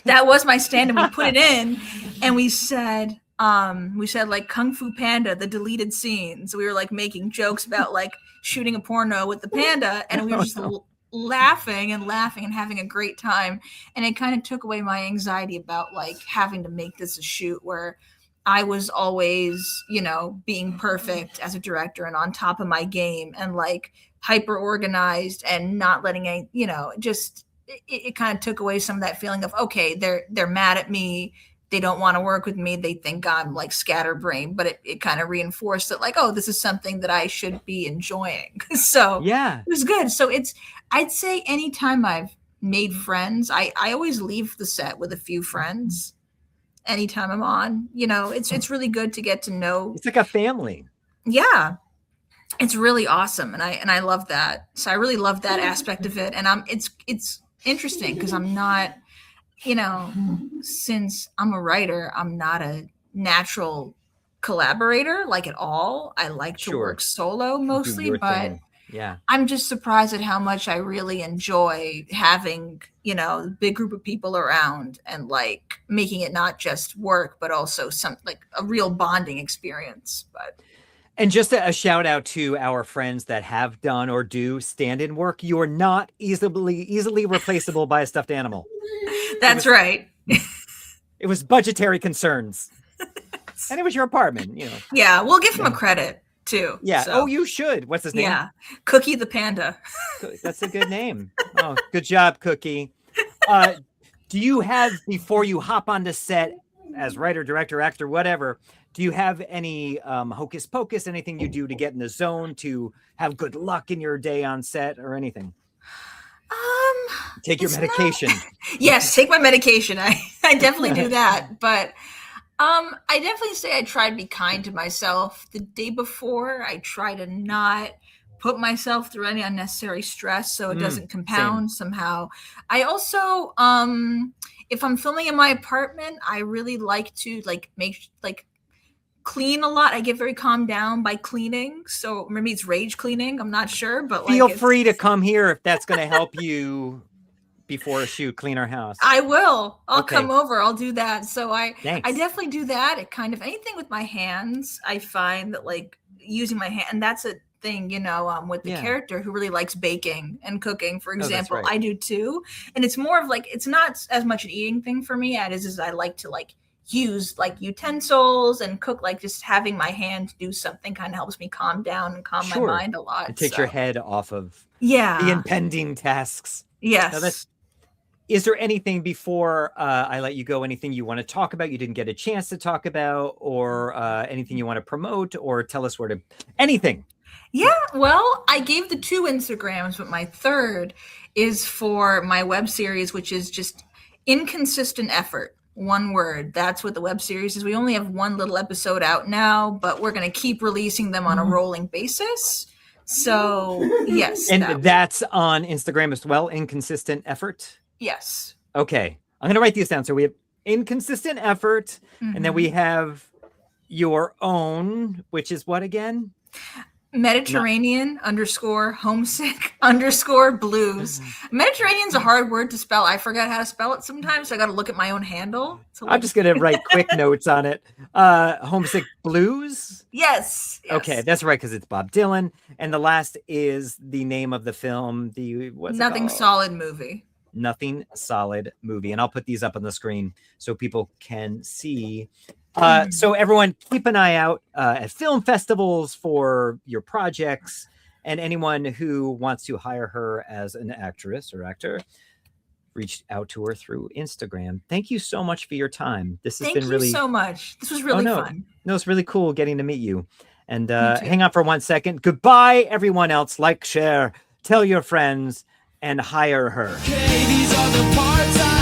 S3: That was my stand-in. We put it in and we said like Kung Fu Panda, the deleted scenes. We were like making jokes about like shooting a porno with the panda, and we were just laughing and having a great time. And it kind of took away my anxiety about like having to make this a shoot where I was always, being perfect as a director and on top of my game and like hyper organized and not letting it kind of took away some of that feeling of, okay, they're mad at me. They don't want to work with me. They think I'm like scatterbrained, but it kind of reinforced that like, oh, this is something that I should be enjoying. So
S2: yeah,
S3: it was good. So I'd say anytime I've made friends, I always leave the set with a few friends anytime I'm on, it's really good to get to know.
S2: It's like a family.
S3: Yeah. It's really awesome. And I love that. So I really love that aspect of it. And it's interesting because I'm not, since I'm a writer, I'm not a natural collaborator like at all. I like to work solo mostly, but
S2: yeah,
S3: I'm just surprised at how much I really enjoy having, a big group of people around and like making it not just work, but also some like a real bonding experience.
S2: And just a shout out to our friends that have done or do stand-in work. You are not easily replaceable by a stuffed animal.
S3: That's right.
S2: It was budgetary concerns. And it was your apartment,
S3: Yeah, we'll give him a credit too.
S2: Yeah.
S3: So.
S2: Oh, you should. What's his name?
S3: Yeah. Cookie the Panda.
S2: That's a good name. Oh, good job, Cookie. Do you have, before you hop onto set as writer, director, actor, whatever, do you have any hocus pocus, anything you do to get in the zone, to have good luck in your day on set or anything? Take your medication.
S3: Yes, take my medication. I definitely do that. But I definitely say I try to be kind to myself. The day before, I try to not put myself through any unnecessary stress so it doesn't compound somehow. I also, if I'm filming in my apartment, I really like to clean a lot. I get very calmed down by cleaning. So maybe it's rage cleaning. I'm not sure, but
S2: feel free to come here if that's going to help you before a shoot, clean our house.
S3: I will. I'll come over. I'll do that. So I definitely do that. It kind of anything with my hands. I find that like using my hand, and that's a thing, with the character who really likes baking and cooking, for example.
S2: Right.
S3: I do too. And it's more of like, it's not as much an eating thing for me as I like to like use like utensils and cook. Like just having my hand do something kind of helps me calm down and calm my mind a lot.
S2: It takes your head off of
S3: the
S2: impending tasks.
S3: Yes.
S2: Is there anything before I let you go, anything you want to talk about you didn't get a chance to talk about, or anything you want to promote or tell us where to, anything?
S3: Yeah, well, I gave the 2 Instagrams, but my third is for my web series, which is just Inconsistent Effort. One word. That's what the web series is. We only have 1 little episode out now, but we're going to keep releasing them on a rolling basis. So, yes.
S2: And that's on Instagram as well, Inconsistent Effort?
S3: Yes.
S2: Okay. I'm going to write these down. So we have Inconsistent Effort, and then we have your own, which is what again?
S3: Mediterranean _ homesick _ blues. Mediterranean's a hard word to spell. I forgot how to spell it sometimes, so I got to look at my own handle.
S2: I'm just going to write quick notes on it. Homesick Blues?
S3: Yes.
S2: Okay, that's right, because it's Bob Dylan. And the last is the name of the film.
S3: Nothing Solid Movie.
S2: Nothing Solid Movie. And I'll put these up on the screen so people can see. So everyone, keep an eye out at film festivals for your projects, and anyone who wants to hire her as an actress or actor, reach out to her through Instagram. Thank you so much for your time. This has been really...
S3: Thank you so much. This was really fun.
S2: No, it's really cool getting to meet you. And hang on for 1 second. Goodbye, everyone else. Like, share, tell your friends, and hire her.
S1: Okay, these are the parts I